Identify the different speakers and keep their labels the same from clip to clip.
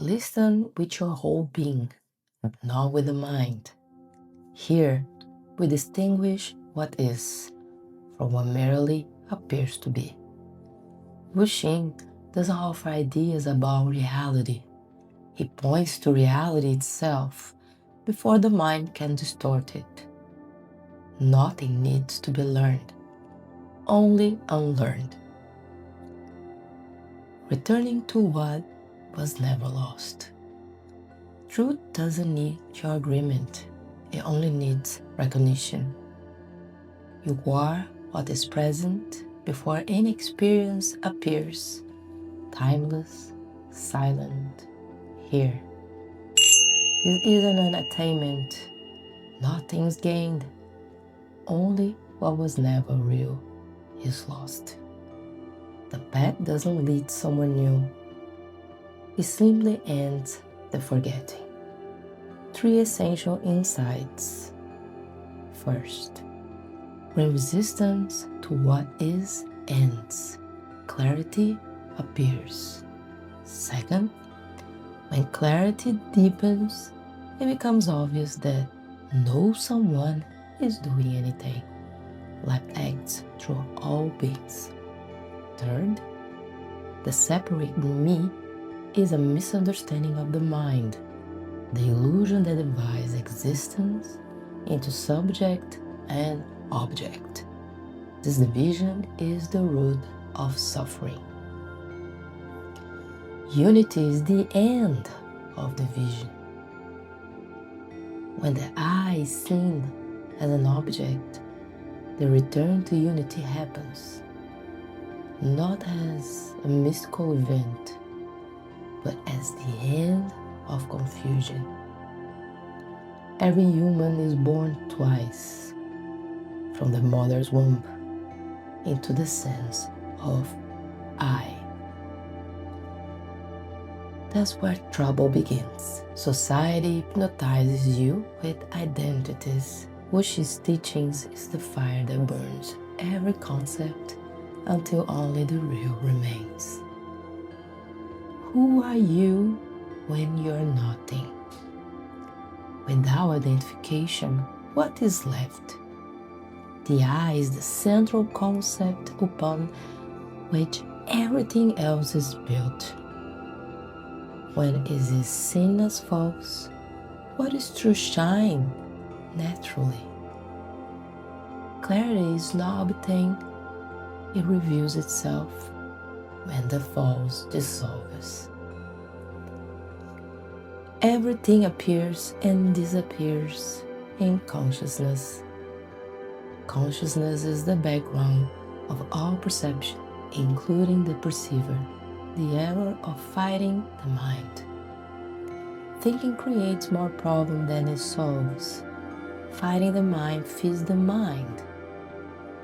Speaker 1: Listen with your whole being, not with the mind. Here, we distinguish what is from what merely appears to be. Wu Hsin doesn't offer ideas about reality. He points to reality itself before the mind can distort it. Nothing needs to be learned, only unlearned. Returning to what was never lost. Truth doesn't need your agreement, it only needs recognition. You are what is present before any experience appears, timeless, silent, here. This isn't an attainment, nothing's gained, only what was never real is lost. The path doesn't lead somewhere new, it simply ends the forgetting. 3 essential insights. First, when resistance to what is ends, clarity appears. Second, when clarity deepens, it becomes obvious that no someone is doing anything. Life acts through all beings. Third, the separating me is a misunderstanding of the mind, the illusion that divides existence into subject and object. This division is the root of suffering. Unity is the end of division. When the I is seen as an object, the return to unity happens, not as a mystical event, but as the end of confusion. Every human is born twice, from the mother's womb into the sense of I. That's where trouble begins. Society hypnotizes you with identities. Wu Hsin's teachings is the fire that burns every concept until only the real remains. Who are you when you're nothing? Without identification, what is left? The I is the central concept upon which everything else is built. When it is seen as false, what is true shine naturally. Clarity is not obtained, it reveals itself when the false dissolves. Everything appears and disappears in consciousness. Consciousness is the background of all perception, including the perceiver, the error of fighting the mind. Thinking creates more problem than it solves. Fighting the mind feeds the mind.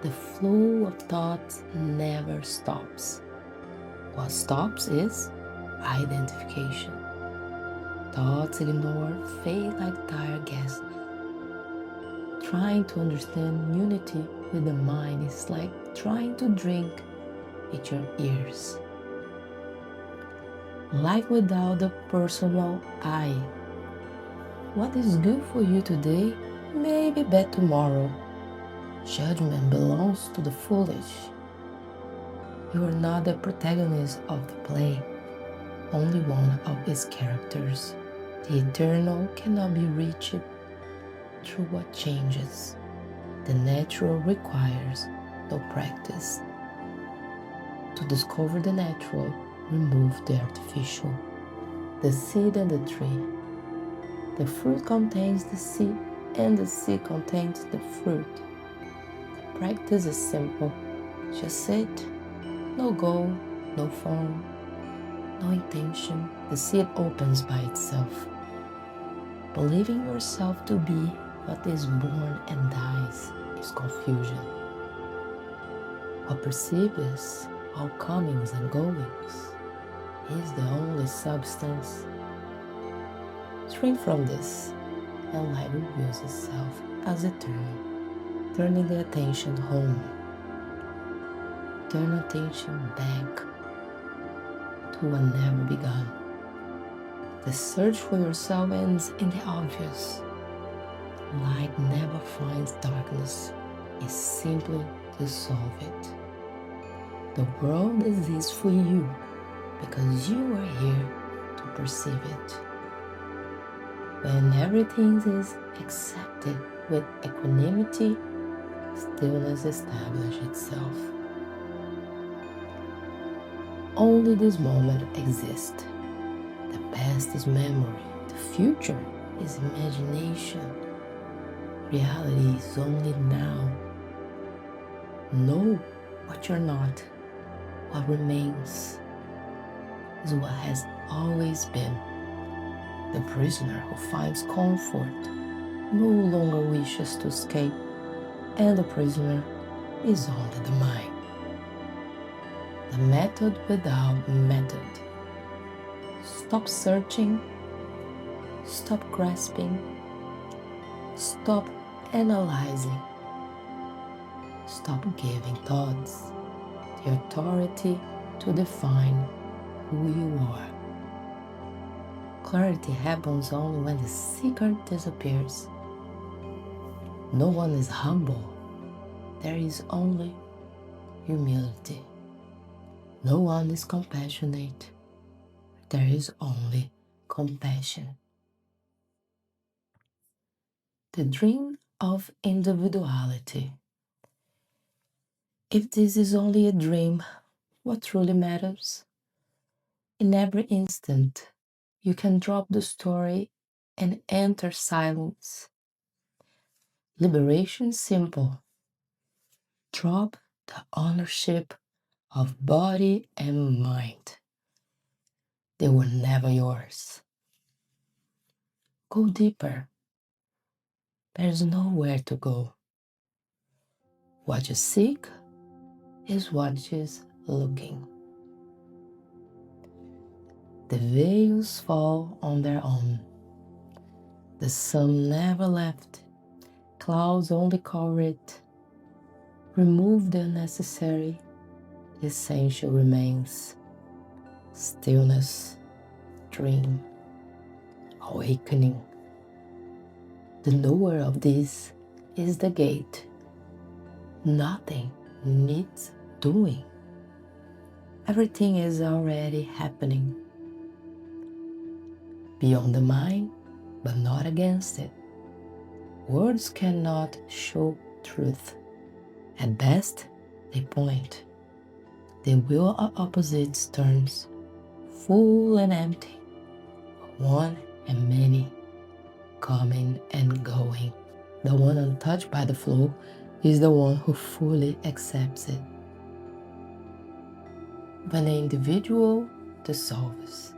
Speaker 1: The flow of thoughts never stops. What stops is identification. Thoughts ignore, fade like tired gas. Trying to understand unity with the mind is like trying to drink with your ears. Life without the personal I. What is good for you today may be bad tomorrow. Judgment belongs to the foolish. You are not the protagonist of the play, only one of its characters. The eternal cannot be reached through what changes. The natural requires no practice. To discover the natural, remove the artificial. The seed and the tree. The fruit contains the seed, and the seed contains the fruit. The practice is simple. Just sit, no goal, no form, no intention. The seed opens by itself. Believing yourself to be what is born and dies is confusion. What perceives all comings and goings is the only substance. Shrink from this, and life reveals itself as eternal, turning the attention home. Turn attention back to what never began. The search for yourself ends in the obvious. Light never finds darkness. It simply dissolves it. The world exists for you because you are here to perceive it. When everything is accepted with equanimity, stillness establishes itself. Only this moment exists. The past is memory. The future is imagination. Reality is only now. Know what you're not. What remains is what has always been. The prisoner who finds comfort no longer wishes to escape, and the prisoner is only the mind. The method without method. Stop searching, stop grasping, stop analyzing, stop giving thoughts the authority to define who you are. Clarity happens only when the seeker disappears. No one is humble. There is only humility. No one is compassionate. There is only compassion. The dream of individuality. If this is only a dream, what truly matters? In every instant, you can drop the story and enter silence. Liberation is simple. Drop the ownership of body and mind. They were never yours. Go deeper. There's nowhere to go. What you seek is what is looking. The veils fall on their own. The sun never left. Clouds only cover it. Remove the unnecessary. The essential remains. Stillness, dream, awakening. The knower of this is the gate. Nothing needs doing. Everything is already happening. Beyond the mind, but not against it. Words cannot show truth. At best, they point. They will at opposite turns, full and empty, one and many, coming and going. The one untouched by the flow is the one who fully accepts it. When an individual dissolves,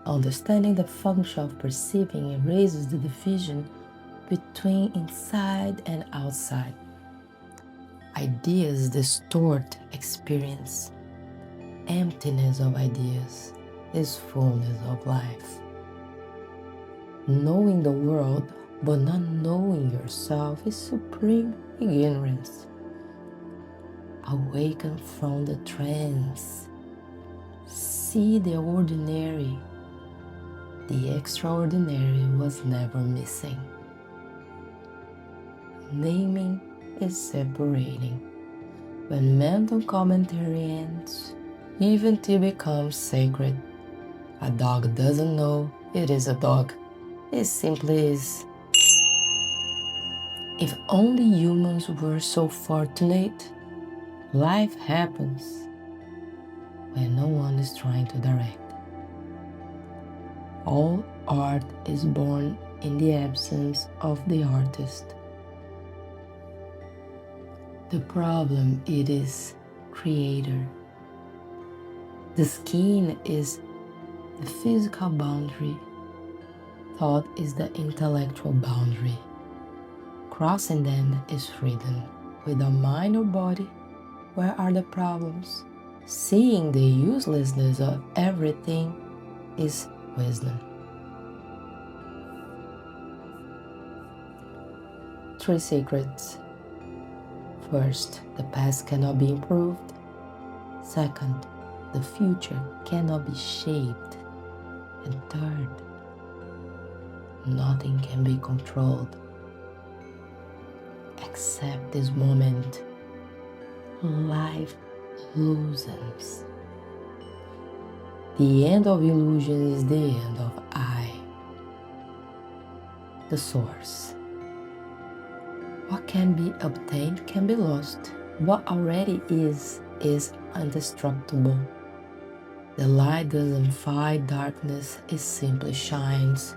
Speaker 1: understanding the function of perceiving erases the division between inside and outside. Ideas distort experience. Emptiness of ideas is fullness of life. Knowing the world but not knowing yourself is supreme ignorance. Awaken from the trance. See the ordinary. The extraordinary was never missing. Naming is separating. When mental commentary ends, even tea becomes sacred. A dog doesn't know it is a dog. It simply is. If only humans were so fortunate. Life happens when no one is trying to direct. All art is born in the absence of the artist. The problem it is creator. The skin is the physical boundary. Thought is the intellectual boundary. Crossing them is freedom. Without mind or body, where are the problems? Seeing the uselessness of everything is wisdom. 3 secrets. First, the past cannot be improved. Second, the future cannot be shaped. And third, nothing can be controlled. Except this moment, life loosens. The end of illusion is the end of I, the source. What can be obtained can be lost. What already is indestructible. The light doesn't fight darkness, it simply shines.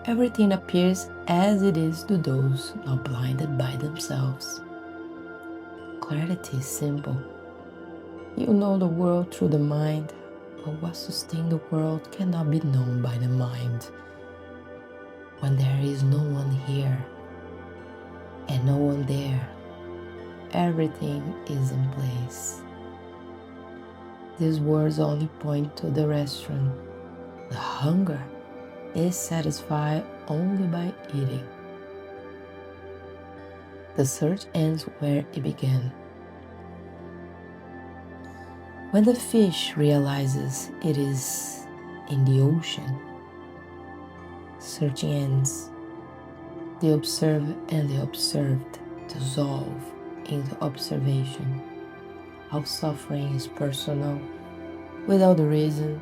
Speaker 1: Everything appears as it is to those not blinded by themselves. Clarity is simple. You know the world through the mind, but what sustains the world cannot be known by the mind. When there is no one here and no one there, everything is in place. These words only point to the restaurant. The hunger is satisfied only by eating. The search ends where it began. When the fish realizes it is in the ocean, searching ends. The observer and the observed dissolve into observation. How suffering is personal. Without the reason,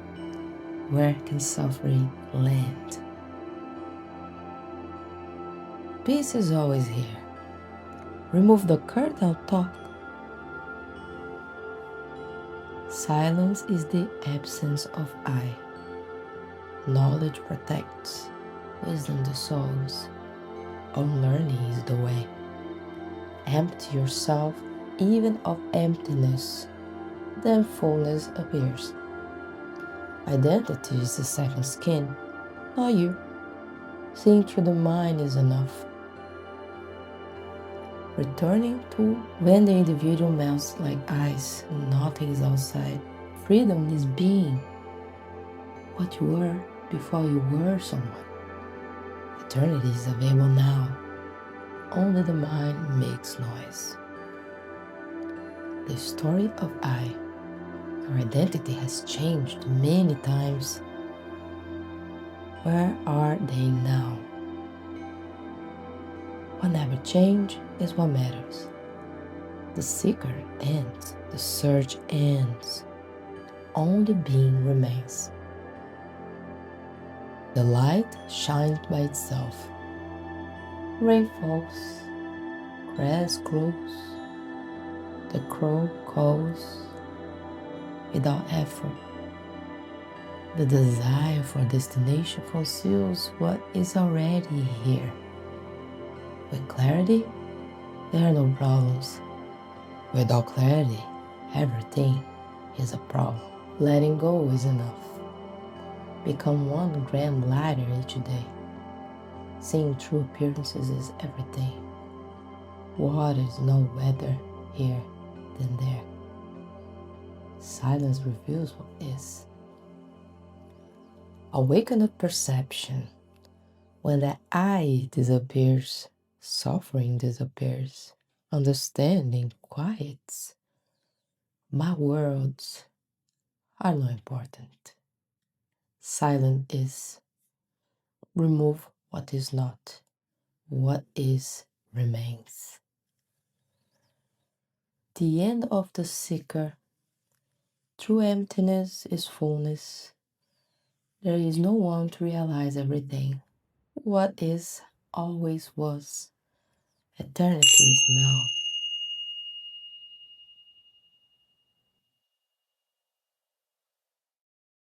Speaker 1: where can suffering land? Peace is always here. Remove the curtain of thought. Silence is the absence of I. Knowledge protects, wisdom dissolves. Unlearning is the way. Empty yourself even of emptiness, then fullness appears. Identity is the second skin, not you. Seeing through the mind is enough. Returning to when the individual melts like ice, nothing is outside. Freedom is being what you were before you were someone. Eternity is available now. Only the mind makes noise. The story of I. Our identity has changed many times. Where are they now? What never changes is what matters. The seeker ends, the search ends. Only being remains. The light shines by itself. Rain falls, grass grows, the crow calls without effort. The desire for destination conceals what is already here. With clarity, there are no problems. Without clarity, everything is a problem. Letting go is enough. Become 1 gram lighter each day. Seeing true appearances is everything. Water is no weather here than there. Silence reveals what is. Awakened perception. When the I disappears, suffering disappears. Understanding quiets. My words are not important. Silent is. Remove what is not. What is remains. The end of the seeker. True emptiness is fullness. There is no one to realize everything. What is always was. Eternity is now.